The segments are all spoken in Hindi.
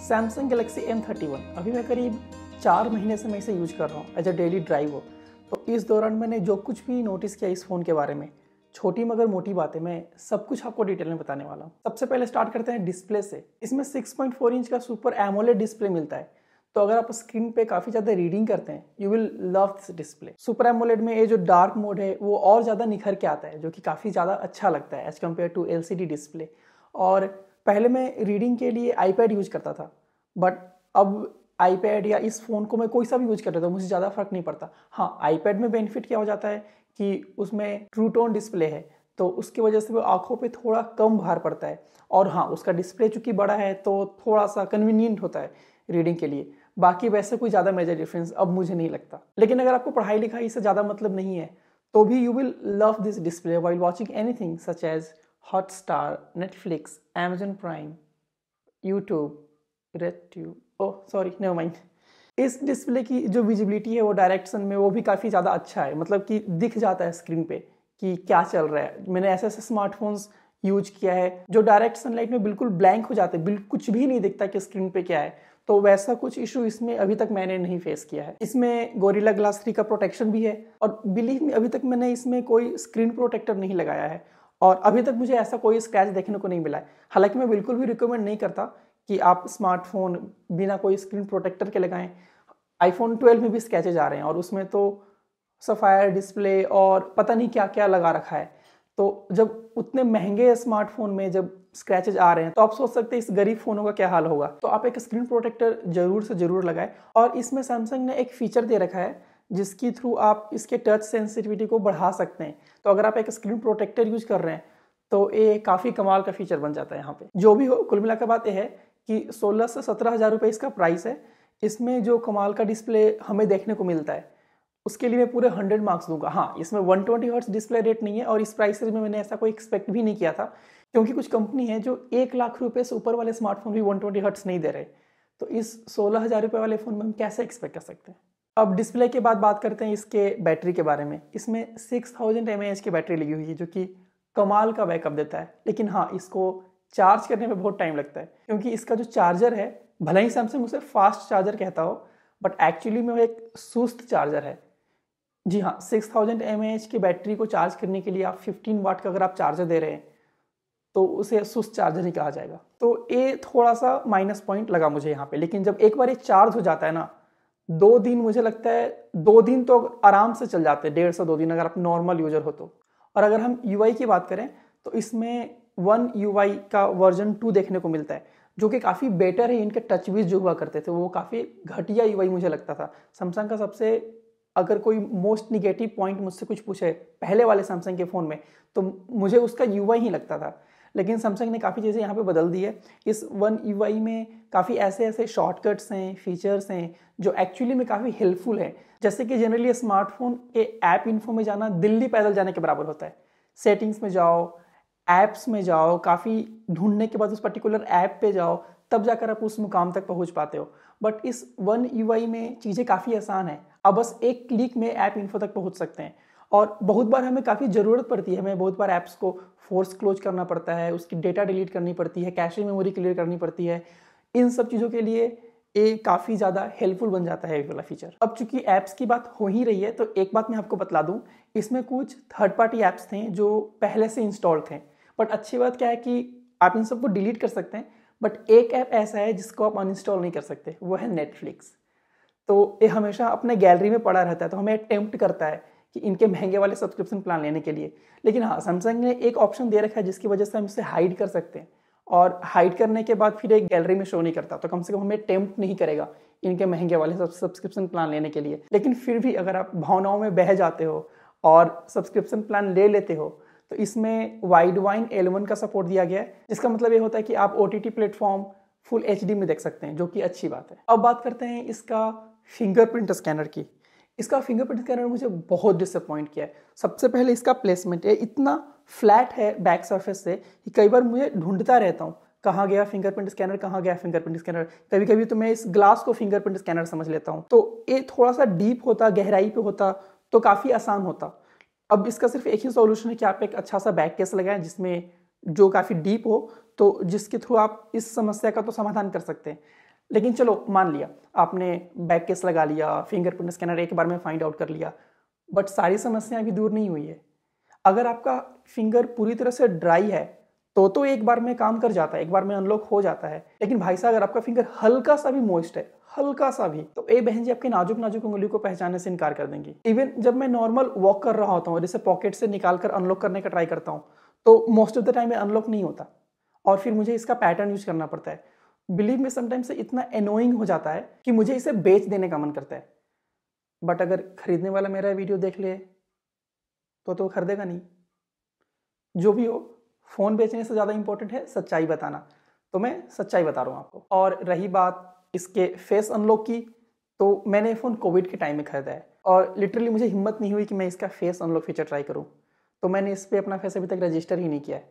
सैमसंग गैलेक्सी M31 अभी मैं करीब 4 महीने से मैं इसे यूज कर रहा हूँ एज अ डेली ड्राइवर। तो इस दौरान मैंने जो कुछ भी नोटिस किया इस फ़ोन के बारे में, छोटी मगर मोटी बातें, मैं सब कुछ आपको डिटेल में बताने वाला हूँ। सबसे पहले स्टार्ट करते हैं डिस्प्ले से। इसमें 6.4 इंच का सुपर एमोलेड डिस्प्ले मिलता है। तो अगर आप स्क्रीन पे काफ़ी ज़्यादा रीडिंग करते हैं, you will love this display. Super AMOLED में ये जो डार्क मोड है वो और ज़्यादा निखर के आता है, जो कि काफ़ी ज़्यादा अच्छा लगता है as compare to LCD display. और पहले मैं रीडिंग के लिए आईपैड यूज करता था, बट अब आईपैड या इस फ़ोन को मैं कोई सा भी यूज कर रहा था, मुझे ज़्यादा फर्क नहीं पड़ता। हाँ, आईपैड में बेनिफिट क्या हो जाता है कि उसमें ट्रू टोन डिस्प्ले है, तो उसकी वजह से वो आंखों पे थोड़ा कम भार पड़ता है। और हाँ, उसका डिस्प्ले चूंकि बड़ा है तो थोड़ा सा कन्वीनियंट होता है रीडिंग के लिए। बाकी वैसे कोई ज़्यादा मेजर डिफरेंस अब मुझे नहीं लगता। लेकिन अगर आपको पढ़ाई लिखाई से ज़्यादा मतलब नहीं है तो भी you will love this display while watching anything such as Hotstar, Netflix, Amazon Prime, YouTube, RedTube, oh sorry never mind. इस डिस्प्ले की जो विजिबिलिटी है वो डायरेक्शन में वो भी काफ़ी ज़्यादा अच्छा है, मतलब कि दिख जाता है स्क्रीन पे कि क्या चल रहा है। मैंने ऐसे ऐसे स्मार्टफोन्स यूज किया है जो डायरेक्ट सनलाइट में बिल्कुल ब्लैंक हो जाते हैं, बिल्कुल कुछ भी नहीं दिखता कि स्क्रीन पे क्या है। तो वैसा कुछ इशू इसमें अभी तक मैंने नहीं फेस किया है। इसमें गोरिल्ला ग्लास 3 का प्रोटेक्शन भी है, और बिलीव मी अभी तक मैंने इसमें कोई स्क्रीन प्रोटेक्टर नहीं लगाया है और अभी तक मुझे ऐसा कोई स्क्रैच देखने को नहीं मिला है। हालांकि मैं बिल्कुल भी रिकमेंड नहीं करता कि आप स्मार्टफोन बिना कोई स्क्रीन प्रोटेक्टर के लगाएं। iPhone 12 में भी स्क्रैचेज आ रहे हैं और उसमें तो सफायर डिस्प्ले और पता नहीं क्या क्या लगा रखा है। तो जब उतने महंगे स्मार्टफोन में जब स्क्रैचेज आ रहे हैं तो आप सोच सकते हैं इस गरीब फोनों का क्या हाल होगा। तो आप एक स्क्रीन प्रोटेक्टर जरूर से जरूर लगाएं। और इसमें सैमसंग ने एक फीचर दे रखा है जिसके थ्रू आप इसके टच सेंसिटिविटी को बढ़ा सकते हैं। तो अगर आप एक स्क्रीन प्रोटेक्टर यूज कर रहे हैं तो ये काफ़ी कमाल का फीचर बन जाता है यहाँ पे। जो भी हो, कुल मिलाकर बात यह है कि 16 से 17 हज़ार रुपये इसका प्राइस है। इसमें जो कमाल का डिस्प्ले हमें देखने को मिलता है उसके लिए मैं पूरे 100 मार्क्स दूंगा। हाँ, इसमें 120 हर्ट्ज डिस्प्ले रेट नहीं है और इस प्राइस में मैंने ऐसा कोई एक्सपेक्ट भी नहीं किया था, क्योंकि कुछ कंपनी है जो 1 लाख रुपए से ऊपर वाले स्मार्टफोन भी 120 हर्ट्ज नहीं दे रहे। तो इस 16 हज़ार रुपये वाले फ़ोन में हम कैसे एक्सपेक्ट कर सकते हैं। अब डिस्प्ले के बाद बात करते हैं इसके बैटरी के बारे में। इसमें 6000 mAh की बैटरी लगी हुई है जो कि कमाल का बैकअप देता है। लेकिन हाँ, इसको चार्ज करने में बहुत टाइम लगता है, क्योंकि इसका जो चार्जर है, भले ही सैमसंग उसे फास्ट चार्जर कहता हो, बट एक्चुअली में वो एक सुस्त चार्जर है। जी हाँ, 6000 mAh की बैटरी को चार्ज करने के लिए आप 15 वाट का अगर आप चार्जर दे रहे हैं तो उसे सुस्त चार्जर ही कहा जाएगा। तो ये थोड़ा सा माइनस पॉइंट लगा मुझे यहाँ पे। लेकिन जब एक बार ये चार्ज हो जाता है ना, 2 दिन, मुझे लगता है 2 दिन तो आराम से चल जाते हैं, 1.5 से 2 दिन अगर आप नॉर्मल यूजर हो तो। और अगर हम UI की बात करें तो इसमें One UI का वर्जन 2 देखने को मिलता है, जो कि काफ़ी बेटर है। इनके टच विज जो हुआ करते थे वो काफ़ी घटिया UI मुझे लगता था। सैमसंग का सबसे, अगर कोई मोस्ट निगेटिव पॉइंट मुझसे कुछ पूछे पहले वाले सैमसंग के फ़ोन में तो मुझे उसका UI ही लगता था। लेकिन सैमसंग ने काफ़ी चीज़ें यहाँ पे बदल दी है। इस One UI में काफ़ी ऐसे ऐसे शॉर्टकट्स हैं, फीचर्स हैं जो एक्चुअली में काफ़ी हेल्पफुल है। जैसे कि जनरली स्मार्टफोन के ऐप इन्फो में जाना दिल्ली पैदल जाने के बराबर होता है। सेटिंग्स में जाओ, ऐप्स में जाओ, काफ़ी ढूंढने के बाद उस पर्टिकुलर ऐप पे जाओ, तब जाकर आप उस मुकाम तक पहुंच पाते हो। बट इस One UI में चीज़ें काफ़ी आसान है। आप बस एक क्लिक में ऐप इन्फो तक पहुंच सकते हैं। और बहुत बार हमें काफ़ी ज़रूरत पड़ती है, हमें बहुत बार ऐप्स को फोर्स क्लोज करना पड़ता है, उसकी डेटा डिलीट करनी पड़ती है, कैशे मेमोरी क्लियर करनी पड़ती है। इन सब चीज़ों के लिए ये काफ़ी ज़्यादा हेल्पफुल बन जाता है ये वाला फीचर। अब चूंकि ऐप्स की बात हो ही रही है तो एक बात मैं आपको बतला दूं, इसमें कुछ थर्ड पार्टी ऐप्स थे जो पहले से इंस्टॉल थे। बट अच्छी बात क्या है कि आप इन सबको डिलीट कर सकते हैं, बट एक ऐप ऐसा है जिसको आप अनइंस्टॉल नहीं कर सकते, वो है नेटफ्लिक्स। तो ये हमेशा अपने गैलरी में पड़ा रहता है, तो हमें टेम्प्ट करता है कि इनके महंगे वाले सब्सक्रिप्शन प्लान लेने के लिए। लेकिन हाँ, सैमसंग ने एक ऑप्शन दे रखा है जिसकी वजह से हम इसे हाइड कर सकते हैं, और हाइड करने के बाद फिर एक गैलरी में शो नहीं करता, तो कम से कम हमें टेम्प्ट नहीं करेगा इनके महंगे वाले सब्सक्रिप्शन प्लान लेने के लिए। लेकिन फिर भी अगर आप भावनाओं में बह जाते हो और सब्सक्रिप्शन प्लान ले लेते हो तो इसमें वाइडवाइन L1 का सपोर्ट दिया गया है, जिसका मतलब ये होता है कि आप OTT प्लेटफॉर्म फुल HD में देख सकते हैं, जो कि अच्छी बात है। अब बात करते हैं इसका फिंगरप्रिंट स्कैनर की। इसका फिंगरप्रिंट स्कैनर मुझे बहुत डिसअपॉइंट किया है। सबसे पहले इसका प्लेसमेंट है, इतना फ्लैट है बैक सरफेस से कि कई बार मुझे ढूंढता रहता हूँ कहाँ गया फिंगरप्रिंट स्कैनर, कहाँ गया फिंगरप्रिंट स्कैनर। कभी कभी तो मैं इस ग्लास को फिंगरप्रिंट स्कैनर समझ लेता हूँ। तो ये थोड़ा सा डीप होता, गहराई पे होता तो काफ़ी आसान होता। अब इसका सिर्फ एक ही सॉल्यूशन है कि आप एक अच्छा सा बैक केस लगाएं जिसमें जो काफ़ी डीप हो, तो जिसके थ्रू आप इस समस्या का तो समाधान कर सकते हैं। लेकिन चलो मान लिया आपने बैक केस लगा लिया, फिंगरप्रिंट स्कैनर एक बार में फाइंड आउट कर लिया, बट सारी समस्याएं अभी दूर नहीं हुई है। अगर आपका फिंगर पूरी तरह से ड्राई है तो एक बार में काम कर जाता है, एक बार में अनलॉक हो जाता है। लेकिन भाई साहब अगर आपका फिंगर हल्का सा भी मॉइस्ट है, हल्का सा भी, तो ए बहन जी आपके नाजुक नाजुक उंगली को पहचानने से इनकार कर देंगी। इवन जब मैं नॉर्मल वॉक कर रहा होता हूँ, जैसे पॉकेट से निकाल कर अनलॉक करने का ट्राई करता हूँ, तो most of the time unlock नहीं होता और फिर मुझे इसका पैटर्न यूज करना पड़ता है। बिलीव में समटाइम्स से इतना एनोइंग हो जाता है कि मुझे इसे बेच देने का मन करता है। बट अगर खरीदने वाला मेरा वीडियो देख ले तो खरीदेगा नहीं। जो भी हो, फोन बेचने से ज्यादा इंपॉर्टेंट है सच्चाई बताना, तो मैं सच्चाई बता रहा हूं आपको। और रही बात इसके फेस अनलॉक की, तो मैंने फोन कोविड के टाइम में खरीदा है और लिटरली मुझे हिम्मत नहीं हुई कि मैं इसका फेस अनलॉक फीचर ट्राई करूं, तो मैंने इस पर अपना फेस अभी तक रजिस्टर ही नहीं किया है।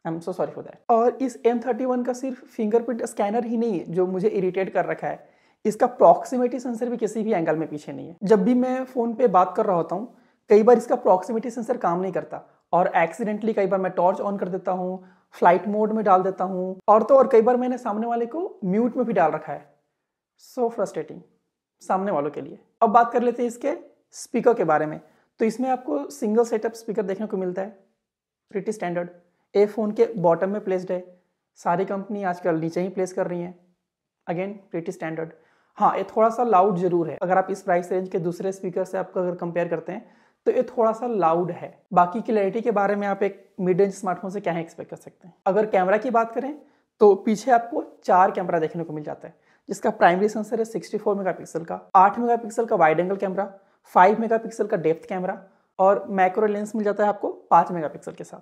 I am so sorry for that. और इस M31 का सिर्फ फिंगरप्रिंट स्कैनर ही नहीं है जो मुझे इरिटेट कर रखा है, इसका प्रॉक्सिमिटी सेंसर भी किसी भी एंगल में पीछे नहीं है। जब भी मैं फोन पे बात कर रहा होता हूँ, कई बार इसका प्रॉक्सिमिटी सेंसर काम नहीं करता और एक्सीडेंटली कई बार मैं टॉर्च ऑन कर देता हूँ, फ्लाइट मोड में डाल देता हूँ, और तो और कई बार मैंने सामने वाले को म्यूट में भी डाल रखा है। सो फ्रस्ट्रेटिंग सामने वालों के लिए। अब बात कर लेते हैं इसके स्पीकर के बारे में। तो इसमें आपको सिंगल सेटअप स्पीकर देखने को मिलता है, प्रीटी स्टैंडर्ड। ए फोन के बॉटम में प्लेस्ड है, सारी कंपनी आजकल नीचे ही प्लेस कर रही हैं, अगेन प्रीटी स्टैंडर्ड। हाँ, ये थोड़ा सा लाउड जरूर है, अगर आप इस प्राइस रेंज के दूसरे स्पीकर से आपको अगर कंपेयर करते हैं तो ये थोड़ा सा लाउड है। बाकी क्लैरिटी के बारे में आप एक मिड रेंज स्मार्टफोन से क्या है एक्सपेक्ट कर सकते हैं। अगर कैमरा की बात करें तो पीछे आपको 4 कैमरा देखने को मिल जाता है, जिसका प्राइमरी सेंसर है 64 मेगापिक्सल का, 8 मेगापिक्सल का वाइड एंगल कैमरा, 5 मेगापिक्सल का डेप्थ कैमरा और मैक्रो लेंस मिल जाता है आपको 5 मेगापिक्सल के साथ।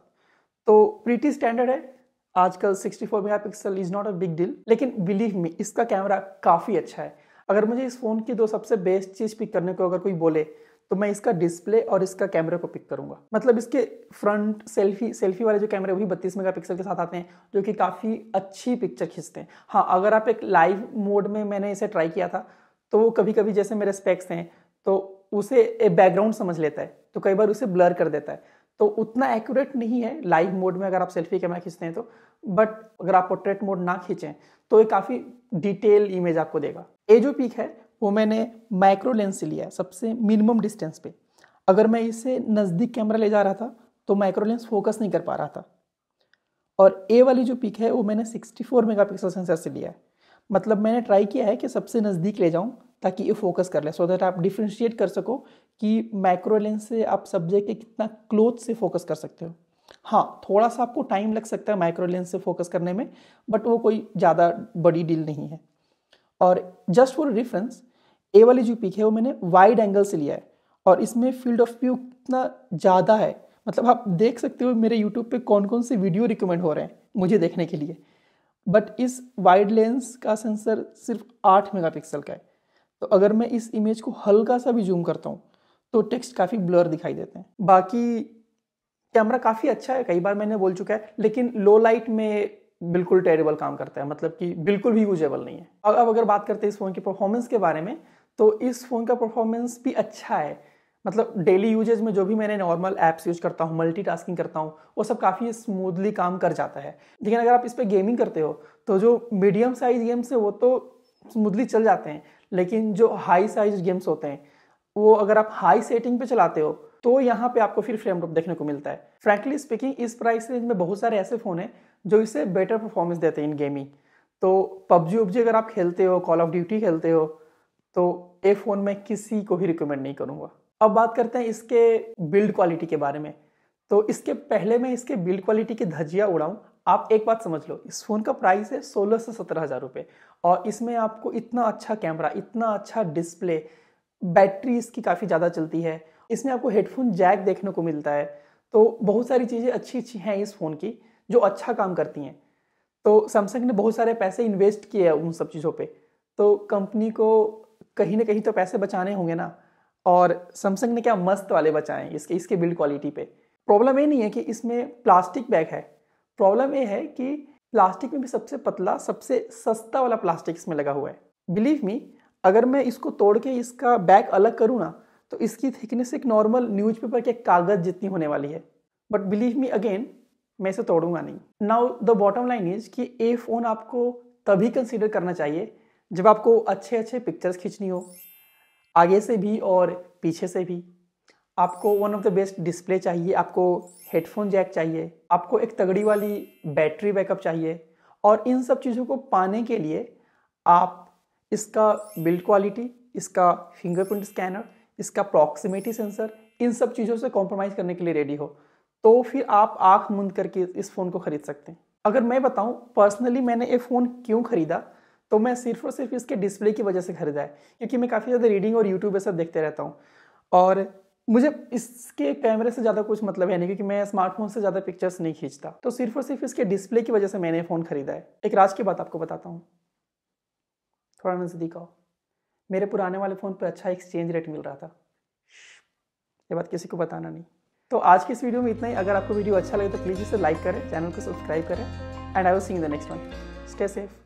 तो प्रीटी स्टैंडर्ड है। आजकल 64 megapixel is not a big deal, लेकिन बिलीव मी इसका कैमरा काफ़ी अच्छा है। अगर मुझे इस फ़ोन की 2 सबसे बेस्ट चीज़ पिक करने को अगर कोई बोले तो मैं इसका डिस्प्ले और इसका कैमरा को पिक करूंगा। मतलब इसके फ्रंट सेल्फी वाले जो कैमरे वही 32 मेगापिक्सल के साथ आते हैं, जो कि काफ़ी अच्छी पिक्चर खींचते हैं। हाँ, अगर आप एक लाइव मोड में मैंने इसे ट्राई किया था तो वो कभी कभी जैसे मेरे स्पेक्स हैं तो उसे एक बैकग्राउंड समझ लेता है, तो कई बार उसे ब्लर कर देता है, तो उतना एक्यूरेट नहीं है लाइव मोड में अगर आप सेल्फी कैमरा खींचते हैं तो। बट अगर आप पोर्ट्रेट मोड ना खींचें तो ये काफ़ी डिटेल इमेज आपको देगा। ये जो पिक है वो मैंने माइक्रो लेंस से लिया है, सबसे मिनिमम डिस्टेंस पे। अगर मैं इसे नज़दीक कैमरा ले जा रहा था तो माइक्रो लेंस फोकस नहीं कर पा रहा था। और ए वाली जो पिक है वो मैंने 64 मेगापिक्सल सेंसर से लिया है। मतलब मैंने ट्राई किया है कि सबसे नज़दीक ले जाऊं ताकि ये फोकस कर ले, सो दैट आप डिफ्रेंशिएट कर सको कि माइक्रो लेंस से आप सब्जेक्ट के कितना क्लोज से फोकस कर सकते हो। हाँ, थोड़ा सा आपको टाइम लग सकता है माइक्रो लेंस से फोकस करने में, बट वो कोई ज़्यादा बड़ी डील नहीं है। और जस्ट फॉर रेफरेंस, ए वाली जो पिक है वो मैंने वाइड एंगल से लिया है और इसमें फील्ड ऑफ व्यू कितना ज़्यादा है। मतलब आप देख सकते हो मेरे यूट्यूब पे कौन कौन से वीडियो रिकमेंड हो रहे हैं मुझे देखने के लिए। बट इस वाइड लेंस का सेंसर सिर्फ 8 मेगापिक्सल का है, तो अगर मैं इस इमेज को हल्का सा भी जूम करता हूँ तो टेक्स्ट काफ़ी ब्लर दिखाई देते हैं। बाकी कैमरा काफ़ी अच्छा है, कई बार मैंने बोल चुका है, लेकिन लो लाइट में बिल्कुल टेरेबल काम करता है, मतलब कि बिल्कुल भी यूजेबल नहीं है। अब अगर बात करते हैं इस फ़ोन की परफॉर्मेंस के बारे में, तो इस फ़ोन का परफॉर्मेंस भी अच्छा है। मतलब डेली यूजेज में जो भी मैंने नॉर्मल ऐप्स यूज करता हूँ, मल्टीटास्किंग करता हूँ, वो सब काफ़ी स्मूथली काम कर जाता है। लेकिन अगर आप इस पर गेमिंग करते हो तो जो मीडियम साइज गेम्स है वो तो स्मूथली चल जाते हैं, लेकिन जो हाई साइज गेम्स होते हैं वो अगर आप हाई सेटिंग पे चलाते हो तो यहाँ पे आपको फिर फ्रेम ड्रॉप देखने को मिलता है। फ्रैंकली स्पीकिंग, इस प्राइस रेंज में बहुत सारे ऐसे फ़ोन हैं जो इसे बेटर परफॉर्मेंस देते हैं इन गेमिंग। तो पबजी उबजी अगर आप खेलते हो, कॉल ऑफ ड्यूटी खेलते हो, तो ये फ़ोन मैं किसी को भी रिकमेंड नहीं करूँगा। अब बात करते हैं इसके बिल्ड क्वालिटी के बारे में। तो इसके पहले मैं इसके बिल्ड क्वालिटी की धज्जियाँ उड़ाऊँ, आप एक बात समझ लो, इस फ़ोन का प्राइस है 16 से 17 हज़ार रुपये और इसमें आपको इतना अच्छा कैमरा, इतना अच्छा डिस्प्ले, बैटरी इसकी काफ़ी ज़्यादा चलती है, इसमें आपको हेडफोन जैक देखने को मिलता है। तो बहुत सारी चीज़ें अच्छी अच्छी हैं इस फ़ोन की जो अच्छा काम करती हैं। तो सैमसंग ने बहुत सारे पैसे इन्वेस्ट किए हैं उन सब चीज़ों पे, तो कंपनी को कहीं ना कहीं तो पैसे बचाने होंगे ना। और सैमसंग ने क्या मस्त वाले बचाए इसके बिल्ड क्वालिटी पे। प्रॉब्लम ये नहीं है कि इसमें प्लास्टिक बैग है, प्रॉब्लम ये है कि प्लास्टिक में भी सबसे पतला, सबसे सस्ता वाला प्लास्टिक इसमें लगा हुआ है। बिलीव मी, अगर मैं इसको तोड़ के इसका बैग अलग करूँ ना तो इसकी थिकनेस एक नॉर्मल न्यूज़पेपर के कागज़ जितनी होने वाली है। बट बिलीव मी अगेन, मैं इसे तोड़ूंगा नहीं। Now the bottom line is कि ये फ़ोन आपको तभी कंसीडर करना चाहिए जब आपको अच्छे अच्छे पिक्चर्स खींचनी हो, आगे से भी और पीछे से भी, आपको one of the best display चाहिए, आपको हेडफोन जैक चाहिए, आपको एक तगड़ी वाली बैटरी बैकअप चाहिए। और इन सब चीज़ों को पाने के लिए आप इसका बिल्ड क्वालिटी, इसका फिंगरप्रिंट स्कैनर, इसका प्रॉक्सिमिटी सेंसर, इन सब चीज़ों से कॉम्प्रोमाइज़ करने के लिए रेडी हो, तो फिर आप आंख मूंद करके इस फ़ोन को खरीद सकते हैं। अगर मैं बताऊं पर्सनली मैंने ये फ़ोन क्यों खरीदा, तो मैं सिर्फ और सिर्फ इसके डिस्प्ले की वजह से खरीदा है, क्योंकि मैं काफ़ी ज़्यादा रीडिंग और यूट्यूब ये सब देखते रहता हूँ और मुझे इसके कैमरे से ज़्यादा कुछ मतलब है नहीं, क्योंकि मैं स्मार्टफोन से ज़्यादा पिक्चर्स नहीं खींचता। तो सिर्फ और सिर्फ इसके डिस्प्ले की वजह से मैंने फ़ोन खरीदा है। एक राज की बात आपको बताता हूँ, थोड़ा नज़दीक आओ। मेरे पुराने वाले फ़ोन पे अच्छा एक्सचेंज रेट मिल रहा था, ये बात किसी को बताना नहीं। तो आज की इस वीडियो में इतना ही। अगर आपको वीडियो अच्छा लगे तो प्लीज़ इसे लाइक करें, चैनल को सब्सक्राइब करें and I will see you in the next one. Stay safe.